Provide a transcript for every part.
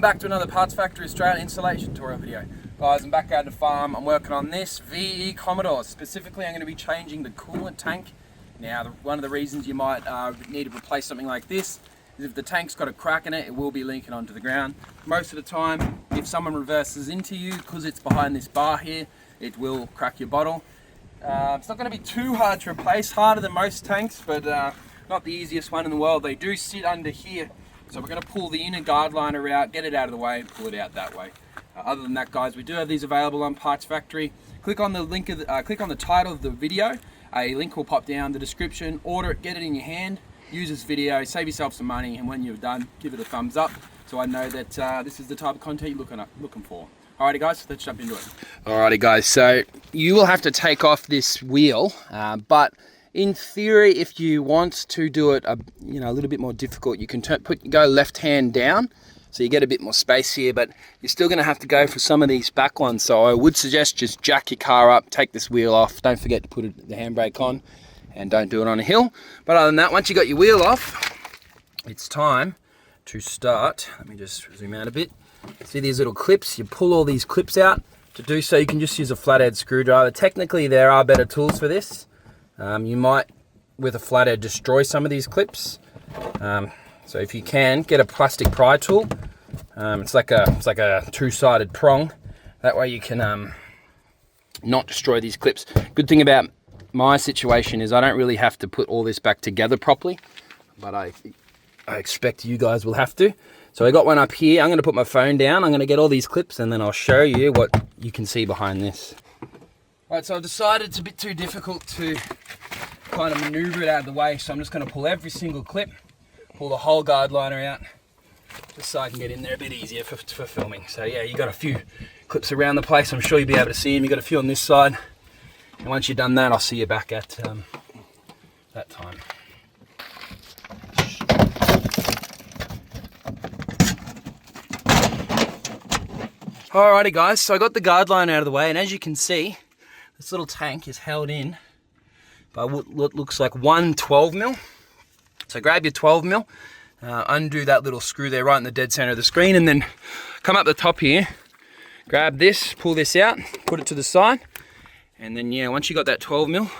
back to another Parts Factory Australia installation tutorial video. Guys, I'm back out at the farm. I'm working on this VE Commodore. Specifically, I'm going to be changing the coolant tank. Now, one of the reasons you might need to replace something like this is if the tank's got a crack in it, it will be leaking onto the ground. Most of the time, if someone reverses into you, because it's behind this bar here, it will crack your bottle. It's not going to be too hard to replace, harder than most tanks, but not the easiest one in the world. They do sit under here. So we're going to pull the inner guard liner out, get it out of the way, and pull it out that way. Other than that, guys, we do have these available on Parts Factory. Click on the link of click on the title of the video. A link will pop down the description. Order it, get it in your hand, use this video, save yourself some money, and when you're done, give it a thumbs up so I know that this is the type of content you're looking for. Alrighty, guys, let's jump into it. Alrighty, guys, so you will have to take off this wheel, but in theory, if you want to do it a little bit more difficult, you can go left hand down, so you get a bit more space here, but you're still going to have to go for some of these back ones. So I would suggest just jack your car up, take this wheel off, don't forget to put the handbrake on, and don't do it on a hill. But other than that, once you got your wheel off, it's time to start. Let me just zoom out a bit. See these little clips? You pull all these clips out. To do so, you can just use a flathead screwdriver. Technically, there are better tools for this. You might, with a flathead, destroy some of these clips. So if you can, get a plastic pry tool. It's like a two-sided prong. That way you can not destroy these clips. Good thing about my situation is I don't really have to put all this back together properly, but I expect you guys will have to. So I got one up here. I'm going to put my phone down. I'm going to get all these clips and then I'll show you what you can see behind this. Right, so I've decided it's a bit too difficult to kind of maneuver it out of the way, so I'm just going to pull every single clip, pull the whole guard liner out, just so I can get in there a bit easier for filming. So yeah, you got a few clips around the place. I'm sure you'll be able to see them. You got a few on this side, and once you've done that, I'll see you back at that time. Alrighty, guys. So I got the guard line out of the way, and as you can see, this little tank is held in by what looks like one 12mm. So grab your 12mm, undo that little screw there right in the dead center of the screen, and then come up the top here, grab this, pull this out, put it to the side, and then yeah, once you got that 12mm,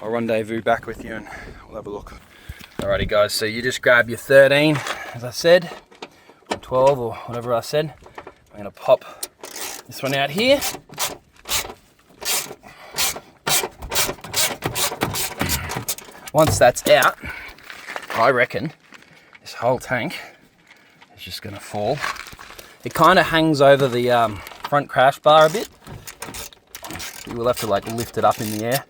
I'll rendezvous back with you and we'll have a look. Alrighty, guys, so you just grab your 13, as I said, or 12 or whatever I said. I'm gonna pop this one out here. Once that's out, I reckon this whole tank is just going to fall. It kind of hangs over the front crash bar a bit. You will have to like lift it up in the air.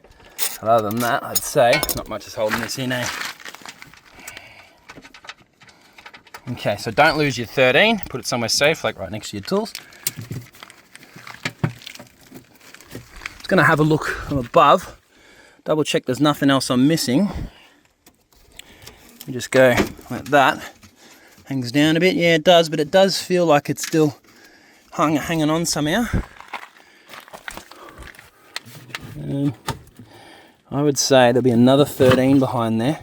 But other than that, I'd say not much is holding this in, eh? Okay, so don't lose your 13. Put it somewhere safe, like right next to your tools. Just going to have a look from above. Double check there's nothing else I'm missing. You just go like that. Hangs down a bit. Yeah, it does, but it does feel like it's still hanging on somehow. I would say there'll be another 13 behind there.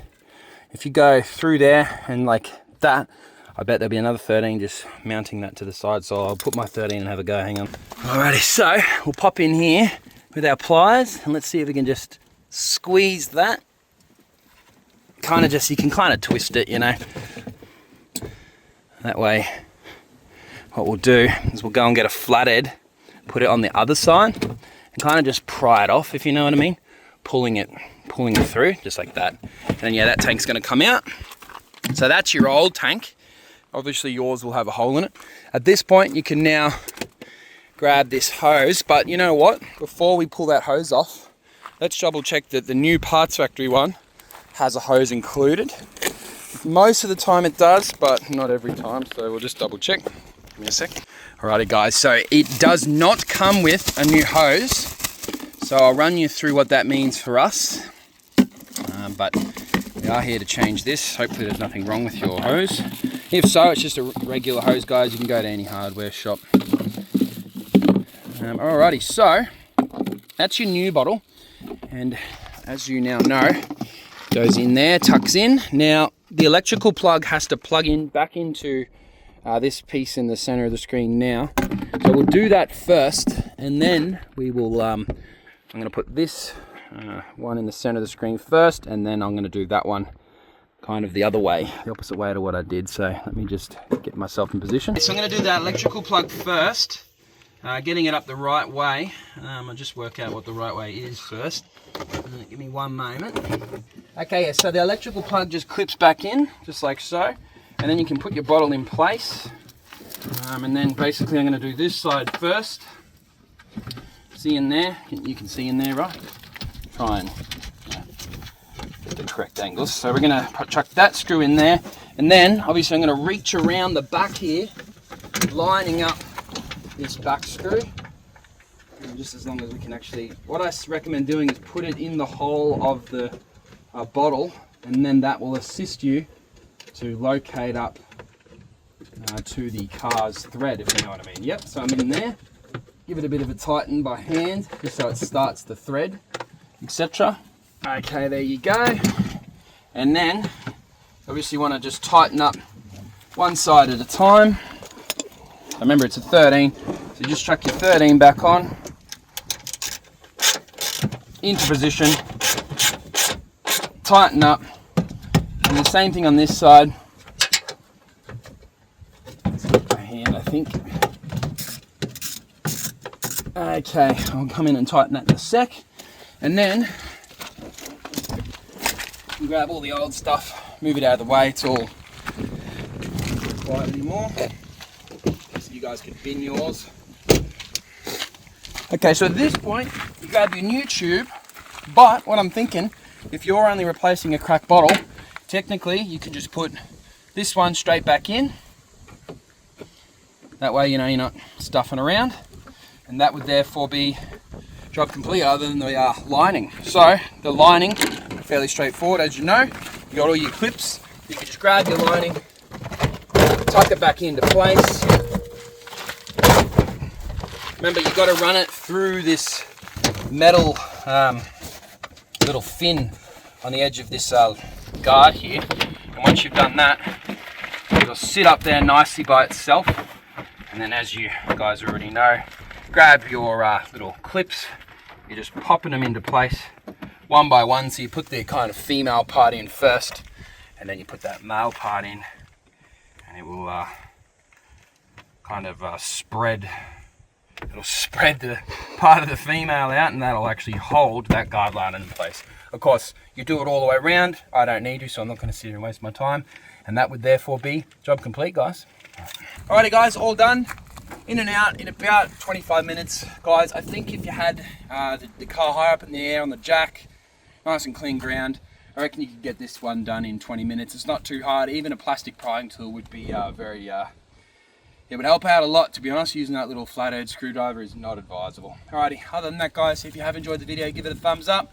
If you go through there and like that, I bet there'll be another 13 just mounting that to the side. So I'll put my 13 and have a go. Hang on. Alrighty, so we'll pop in here with our pliers and let's see if we can just squeeze that. You can kind of twist it, That way, what we'll do is we'll go and get a flathead, put it on the other side, and kind of just pry it off, if you know what I mean. Pulling it through, just like that. And then yeah, that tank's gonna come out. So that's your old tank. Obviously yours will have a hole in it. At this point, you can now grab this hose, but you know what? Before we pull that hose off, let's double check that the new Parts Factory one has a hose included. Most of the time it does, but not every time, so we'll just double check. Give me a sec. Alrighty, guys, so it does not come with a new hose, so I'll run you through what that means for us. But we are here to change this. Hopefully there's nothing wrong with your hose. If so, it's just a regular hose, guys. You can go to any hardware shop. Alrighty, so that's your new bottle, and as you now know, goes in there, tucks in. Now the electrical plug has to plug in back into this piece in the center of the screen now. So we'll do that first, and then we will, I'm going to put this one in the center of the screen first, and then I'm going to do that one kind of the other way, the opposite way to what I did. So let me just get myself in position. So I'm going to do that electrical plug first, getting it up the right way. I'll just work out what the right way is first. Give me one moment. Okay, yeah, so the electrical plug just clips back in, just like so, and then you can put your bottle in place. And then basically I'm going to do this side first. See in there? You can see in there, right? Try and get the correct angles. So we're going to chuck that screw in there, and then obviously I'm going to reach around the back here, lining up this back screw. And just as long as we can actually, what I recommend doing is put it in the hole of the bottle, and then that will assist you to locate up to the car's thread, if you know what I mean. Yep, so I'm in there. Give it a bit of a tighten by hand, just so it starts the thread, etc. Okay, there you go. And then, obviously you want to just tighten up one side at a time. Remember, it's a 13, so just chuck your 13 back on, into position, tighten up, and the same thing on this side. My hand, I think. Okay, I'll come in and tighten that in a sec, and then grab all the old stuff, move it out of the way. It's all required anymore, so you guys can bin yours. Okay, so at this point you grab your new tube, but what I'm thinking, if you're only replacing a cracked bottle, technically you can just put this one straight back in. That way, you know, you're not stuffing around, and that would therefore be job complete, other than the lining. So the lining, fairly straightforward, as you know. You got all your clips. You can just grab your lining, tuck it back into place. Remember, you've got to run it through this metal little fin on the edge of this guard here. And once you've done that, it'll sit up there nicely by itself. And then, as you guys already know, grab your little clips. You're just popping them into place one by one. So you put the kind of female part in first, and then you put that male part in, and it will kind of spread. It'll spread the part of the female out, and that'll actually hold that guard line in place. Of course, you do it all the way around. I don't need to, so I'm not going to sit here and waste my time. And that would therefore be job complete, guys. Alrighty, guys, all done. In and out in about 25 minutes, guys. I think if you had the car high up in the air on the jack, nice and clean ground, I reckon you could get this one done in 20 minutes. It's not too hard. Even a plastic prying tool would be it would help out a lot, to be honest. Using that little flathead screwdriver is not advisable. Alrighty, other than that, guys, if you have enjoyed the video, give it a thumbs up.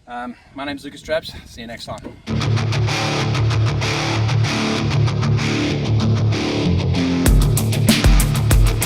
My name's Lucas Drabs. See you next time.